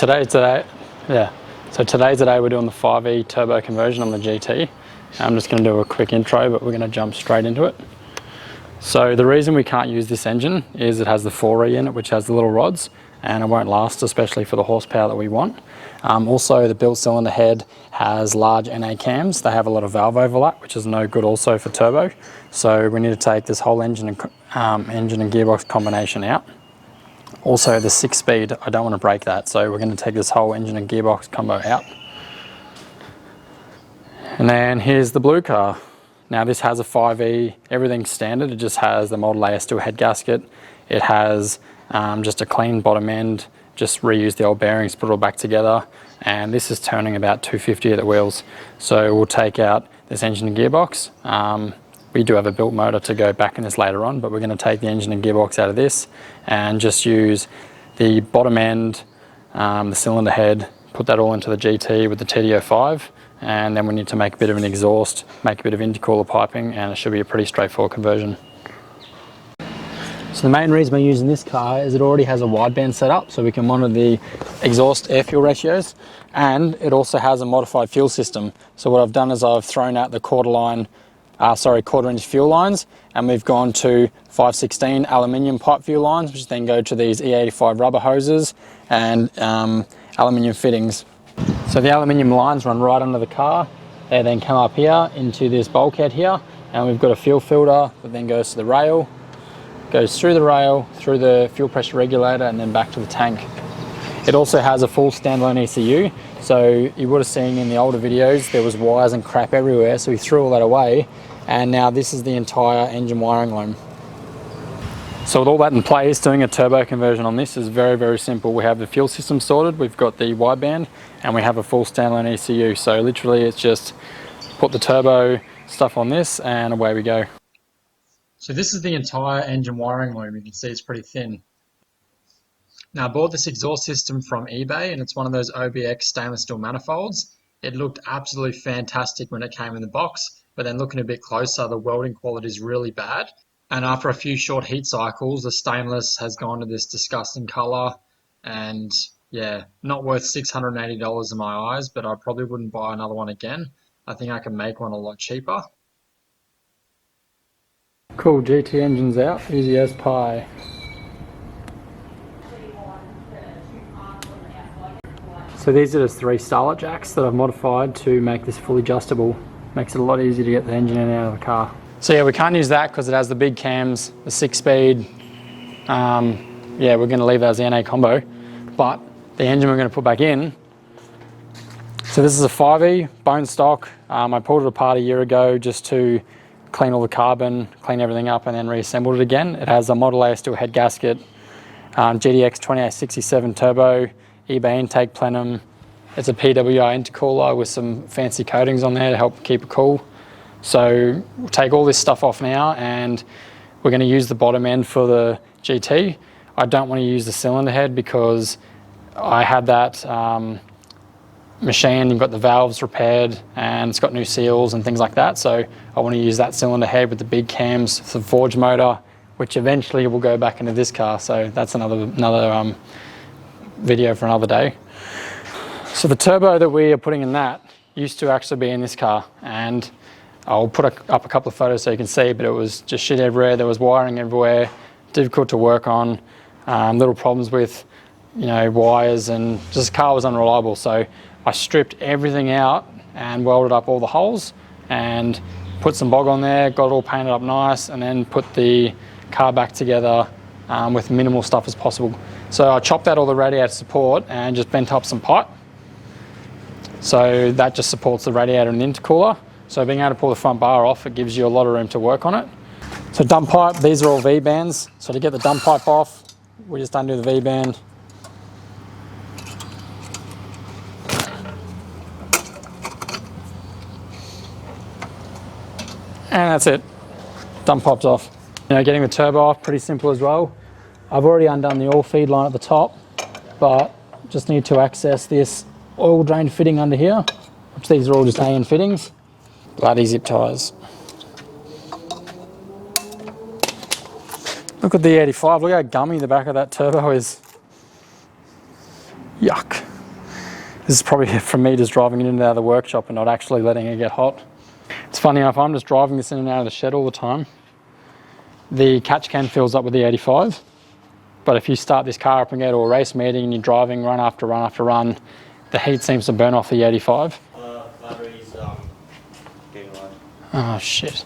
today's the day we're doing the 5E turbo conversion on the GT. I'm just going to do a quick intro, but we're going to jump straight into it. So the reason we can't use this engine is it has the 4E in it, which has the little rods, and it won't last, especially for the horsepower that we want. Also, the built cylinder head has large NA cams. They have a lot of valve overlap, which is no good also for turbo. So we need to take this whole engine and gearbox combination out. Also, the 6-speed, I don't want to break that, so we're going to take this whole engine and gearbox combo out. And then here's the blue car. Now this has a 5E, everything's standard. It just has the Model A steel head gasket. It has just a clean bottom end, just reuse the old bearings, put it all back together. And this is turning about 250 at the wheels. So we'll take out this engine and gearbox. We do have a built motor to go back in this later on, but we're going to take the engine and gearbox out of this and just use the bottom end, the cylinder head, put that all into the GT with the TD05, and then we need to make a bit of an exhaust, make a bit of intercooler piping, and it should be a pretty straightforward conversion. So the main reason we're using this car is it already has a wideband set up, so we can monitor the exhaust air fuel ratios, and it also has a modified fuel system. So what I've done is I've thrown out the quarter-inch fuel lines, and we've gone to 516 aluminium pipe fuel lines, which then go to these E85 rubber hoses and aluminium fittings. So the aluminium lines run right under the car. They then come up here into this bulkhead here, and we've got a fuel filter that then goes to the rail, goes through the rail, through the fuel pressure regulator, and then back to the tank. It also has a full standalone ECU, so you would have seen in the older videos there was wires and crap everywhere, so we threw all that away, and now this is the entire engine wiring loom. So with all that in place, doing a turbo conversion on this is very, very simple. We have the fuel system sorted, we've got the wideband, and we have a full standalone ECU. So literally it's just put the turbo stuff on this and away we go. So this is the entire engine wiring loom. You can see it's pretty thin. Now I bought this exhaust system from eBay, and it's one of those OBX stainless steel manifolds. It looked absolutely fantastic when it came in the box, but then looking a bit closer, the welding quality is really bad. And after a few short heat cycles, the stainless has gone to this disgusting color, and yeah, not worth $680 in my eyes, but I probably wouldn't buy another one again. I think I can make one a lot cheaper. Cool, GT engine's out, easy as pie. So these are the 3 starlet jacks that I've modified to make this fully adjustable. Makes it a lot easier to get the engine in and out of the car. So yeah, we can't use that because it has the big cams, the 6-speed. Yeah, we're going to leave that as the NA combo. But the engine we're going to put back in. So this is a 5E, bone stock. I pulled it apart a year ago just to clean all the carbon, clean everything up, and then reassembled it again. It has a Model A steel head gasket, GDX 2867 turbo, eBay intake plenum. It's a PWI intercooler with some fancy coatings on there to help keep it cool. So we'll take all this stuff off now, and we're going to use the bottom end for the GT. I don't want to use the cylinder head because I had that machined, you've got the valves repaired, and it's got new seals and things like that. So I want to use that cylinder head with the big cams, the forged motor, which eventually will go back into this car. So that's another video for another day. So the turbo that we are putting in that used to actually be in this car, and I'll put up a couple of photos so you can see, but it was just shit everywhere. There was wiring everywhere, difficult to work on, little problems with, wires, and just the car was unreliable. So I stripped everything out and welded up all the holes and put some bog on there, got it all painted up nice, and then put the car back together with minimal stuff as possible. So I chopped out all the radiator support and just bent up some pipe. So that just supports the radiator and the intercooler. So being able to pull the front bar off, it gives you a lot of room to work on it. So dump pipe, these are all V-bands. So to get the dump pipe off, we just undo the V-band. And that's it, dump pipe's off. Getting the turbo off, pretty simple as well. I've already undone the oil feed line at the top, but just need to access this oil drain fitting under here, which these are all just AN fittings. Bloody zip ties. Look at the 85, look how gummy the back of that turbo is. Yuck. This is probably from me just driving it in and out of the workshop and not actually letting it get hot. It's funny enough, I'm just driving this in and out of the shed all the time. The catch can fills up with the 85, but if you start this car up and go to a race meeting and you're driving run after run after run, the heat seems to burn off the 85. Battery's getting low. Oh shit.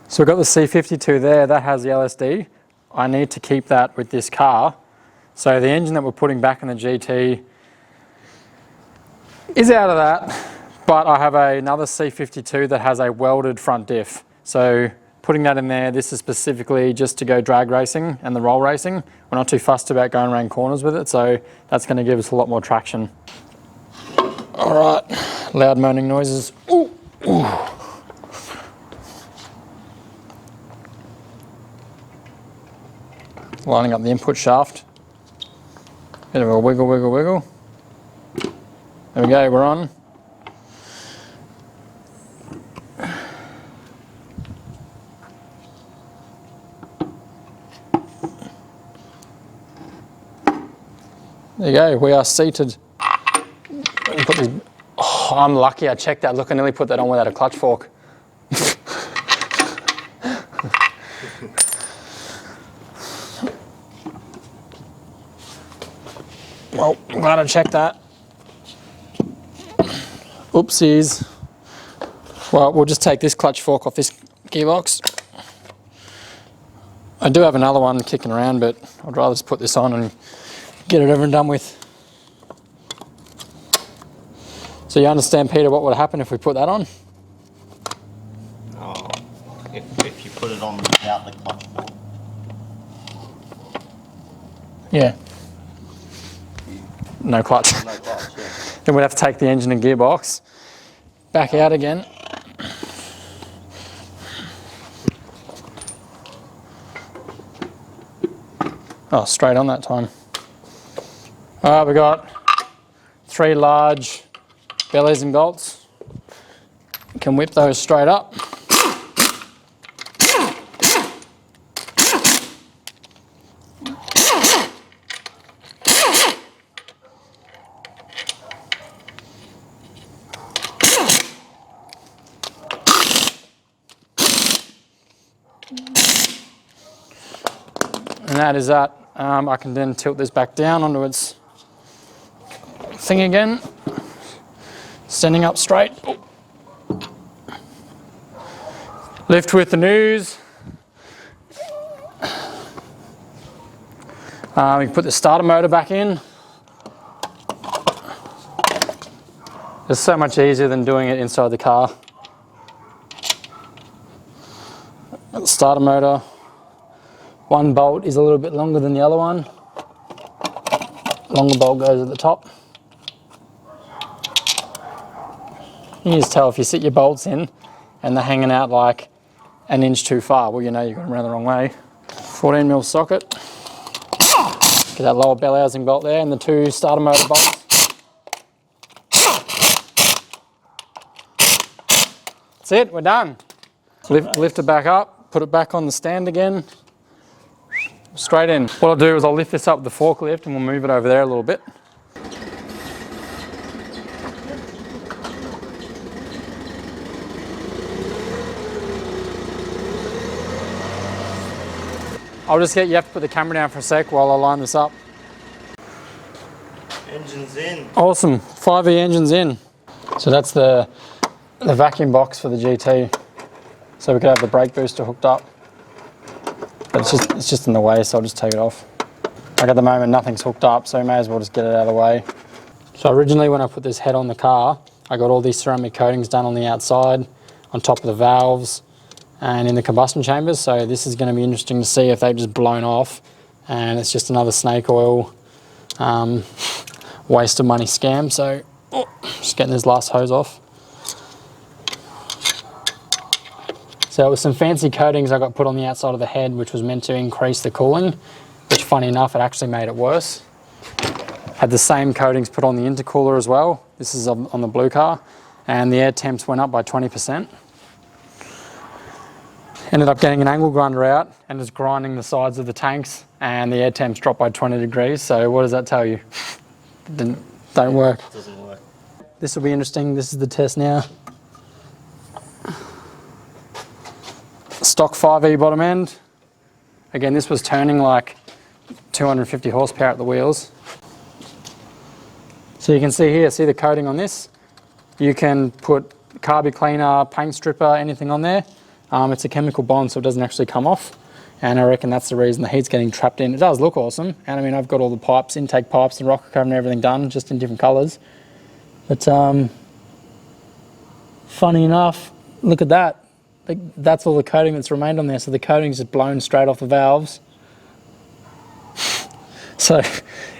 So we've got the C52 there, that has the LSD. I need to keep that with this car. So the engine that we're putting back in the GT is out of that, but I have another C52 that has a welded front diff. So putting that in there, this is specifically just to go drag racing and the roll racing. We're not too fussed about going around corners with it, so that's going to give us a lot more traction. All right, loud moaning noises. Ooh, ooh. Lining up the input shaft. Bit of a wiggle, wiggle, wiggle. There we go, we're on. There you go, we are seated. Put this, oh, I'm lucky I checked that. Look, I nearly put that on without a clutch fork. Well, I'm glad I checked that. Oopsies. Well, we'll just take this clutch fork off this gearbox. I do have another one kicking around, but I'd rather just put this on and get it over and done with. So you understand, Peter, what would happen if we put that on? Oh, if you put it on without the clutch fork. Yeah. No clutch. No clutch, yeah. Then we'd have to take the engine and gearbox back out again. Oh, straight on that time. All right, we got 3 large bellies and bolts. You can whip those straight up. And that is that. I can then tilt this back down onto its thing again, standing up straight. Lift with the news. We can put the starter motor back in. It's so much easier than doing it inside the car. The starter motor. One bolt is a little bit longer than the other one. Longer bolt goes at the top. You can just tell if you sit your bolts in and they're hanging out like an inch too far, well, you know you've got them around the wrong way. 14mm socket. Get that lower bell housing bolt there and the 2 starter motor bolts. That's it, we're done. Lift it back up, put it back on the stand again. Straight in. What I'll do is I'll lift this up with the forklift and we'll move it over there a little bit. I'll just get you to put the camera down for a sec while I line this up. Engine's in. Awesome, 5E engine's in. So that's the vacuum box for the GT. So we could have the brake booster hooked up. But it's just in the way, so I'll just take it off. Like at the moment, nothing's hooked up, so may as well just get it out of the way. So originally when I put this head on the car, I got all these ceramic coatings done on the outside, on top of the valves, and in the combustion chambers. So this is going to be interesting to see if they've just blown off, and it's just another snake oil waste of money scam. So just getting this last hose off. So it was some fancy coatings I got put on the outside of the head, which was meant to increase the cooling, which funny enough, it actually made it worse. Had the same coatings put on the intercooler as well. This is on the blue car, and the air temps went up by 20%. Ended up getting an angle grinder out and just grinding the sides of the tanks, and the air temps dropped by 20 degrees. So what does that tell you? Don't work. It doesn't work. This will be interesting. This is the test now. Stock 5E bottom end. Again, this was turning like 250 horsepower at the wheels. So you can see here, see the coating on this? You can put carby cleaner, paint stripper, anything on there. It's a chemical bond, so it doesn't actually come off. And I reckon that's the reason the heat's getting trapped in. It does look awesome. And I mean, I've got all the pipes, intake pipes and rocker cover and everything done, just in different colours. But funny enough, look at that. Like, that's all the coating that's remained on there. So the coating's just blown straight off the valves. So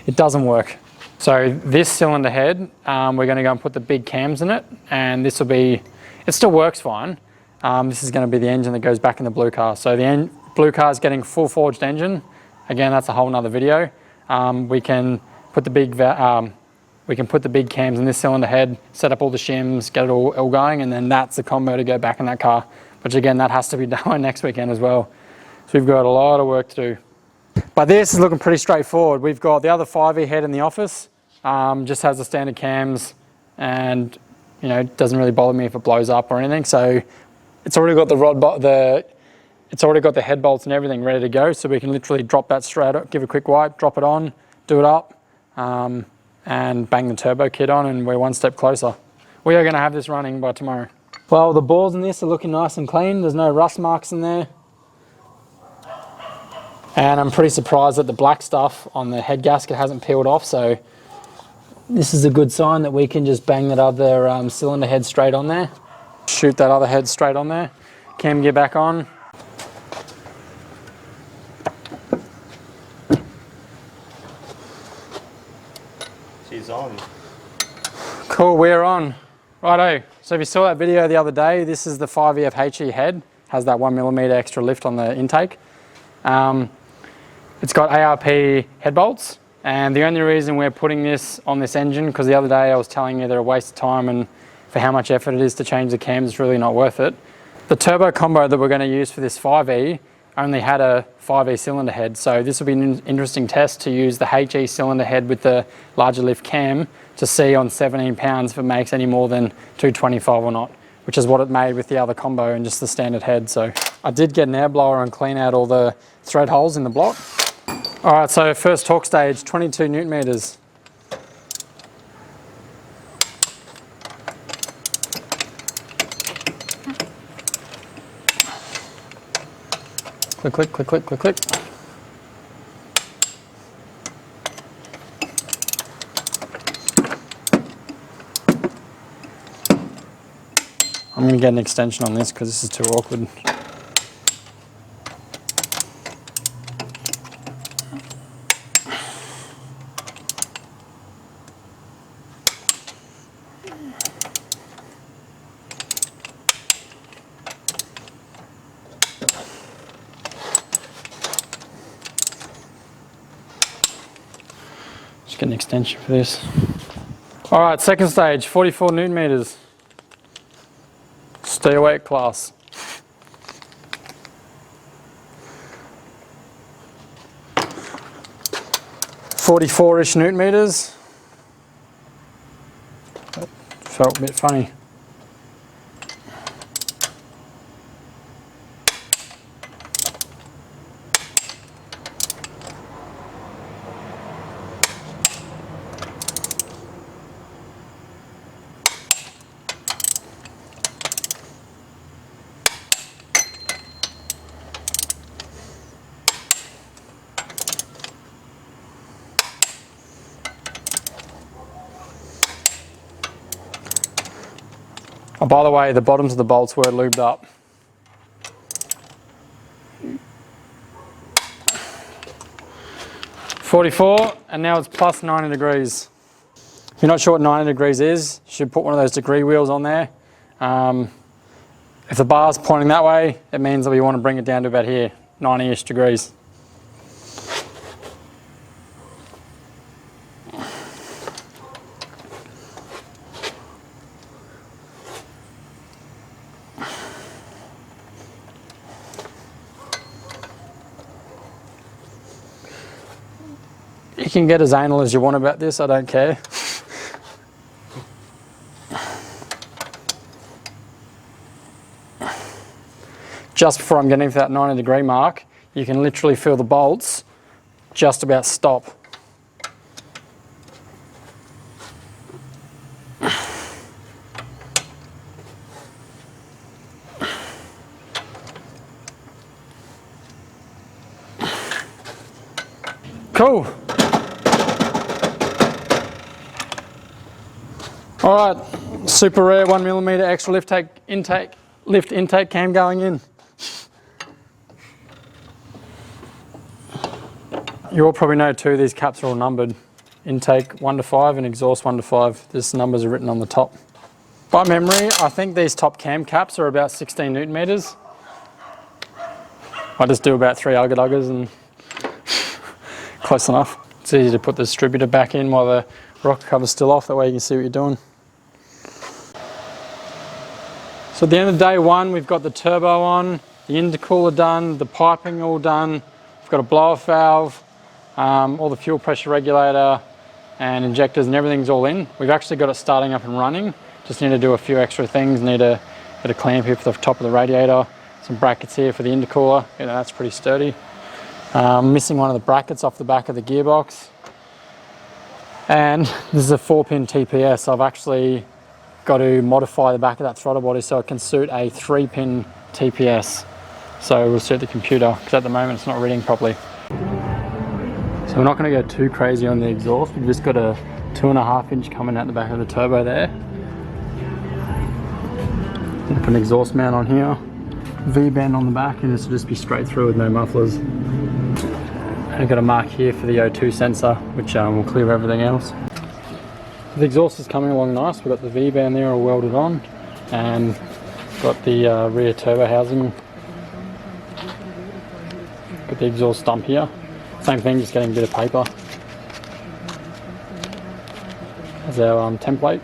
it doesn't work. So this cylinder head, we're going to go and put the big cams in it, and this will be, it still works fine. This is going to be the engine that goes back in the blue car. So the blue car is getting full forged engine. Again, that's a whole nother video. We can put the big cams in this cylinder head, set up all the shims, get it all going, and then that's the combo to go back in that car. Which again, that has to be done next weekend as well. So we've got a lot of work to do. But this is looking pretty straightforward. We've got the other 5E head in the office, just has the standard cams, and you know, it doesn't really bother me if it blows up or anything. So it's already got it's already got the head bolts and everything ready to go. So we can literally drop that straight up, give a quick wipe, drop it on, do it up, and bang the turbo kit on, and we're one step closer. We are going to have this running by tomorrow. Well, the balls in this are looking nice and clean. There's no rust marks in there. And I'm pretty surprised that the black stuff on the head gasket hasn't peeled off. So this is a good sign that we can just bang that other cylinder head straight on there. Shoot that other head straight on there. Cam gear back on. She's on. Cool, we're on. Righto, so if you saw that video the other day, this is the 5EF HE head. Has that 1mm extra lift on the intake. It's got ARP head bolts, and the only reason we're putting this on this engine, because the other day I was telling you they're a waste of time, and for how much effort it is to change the cams, it's really not worth it. The turbo combo that we're going to use for this 5E only had a 5E cylinder head, so this will be an interesting test to use the HE cylinder head with the larger lift cam to see on 17 pounds if it makes any more than 225 or not, which is what it made with the other combo and just the standard head. So I did get an air blower and clean out all the thread holes in the block. All right, so first torque stage, 22 Newton meters. Click, click, click, click, click, click. I'm going to get an extension on this because this is too awkward. Just get an extension for this. All right, second stage, 44 Newton meters. Stay awake class. "44-ish Newton meters. That felt a bit funny. Oh, by the way, the bottoms of the bolts were lubed up. "44, and now it's plus 90 degrees. If you're not sure what 90 degrees is, you should put one of those degree wheels on there. If the bar's pointing that way, it means that we want to bring it down to about here, 90-ish degrees. You can get as anal as you want about this, I don't care. Just before I'm getting to that 90-degree mark, you can literally feel the bolts just about stop. Cool. All right, super rare 1mm extra lift intake cam going in. You all probably know too, these caps are all numbered. Intake 1 to 5 and exhaust 1 to 5. These numbers are written on the top. By memory, I think these top cam caps are about 16 Newton meters. I just do about 3 ugger-duggers and close enough. It's easy to put the distributor back in while the rocker cover's still off, that way you can see what you're doing. So at the end of day one, we've got the turbo on, the intercooler done, the piping all done. We've got a blow-off valve, all the fuel pressure regulator and injectors and everything's all in. We've actually got it starting up and running. Just need to do a few extra things. Need a bit of clamp here for the top of the radiator, some brackets here for the intercooler. You know, that's pretty sturdy. Missing one of the brackets off the back of the gearbox. And this is a 4-pin TPS. I've actually got to modify the back of that throttle body so it can suit a 3-pin TPS. So we'll suit the computer, because at the moment it's not reading properly. So we're not going to go too crazy on the exhaust. We've just got a 2.5 inch coming out the back of the turbo there. Put an exhaust mount on here. V-bend on the back, and this will just be straight through with no mufflers. And I've got a mark here for the O2 sensor, which will clear everything else. The exhaust is coming along nice. We've got the V-band there all welded on, and got the rear turbo housing. Got the exhaust stump here. Same thing, just getting a bit of paper as our template.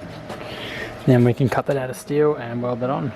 Then we can cut that out of steel and weld that on.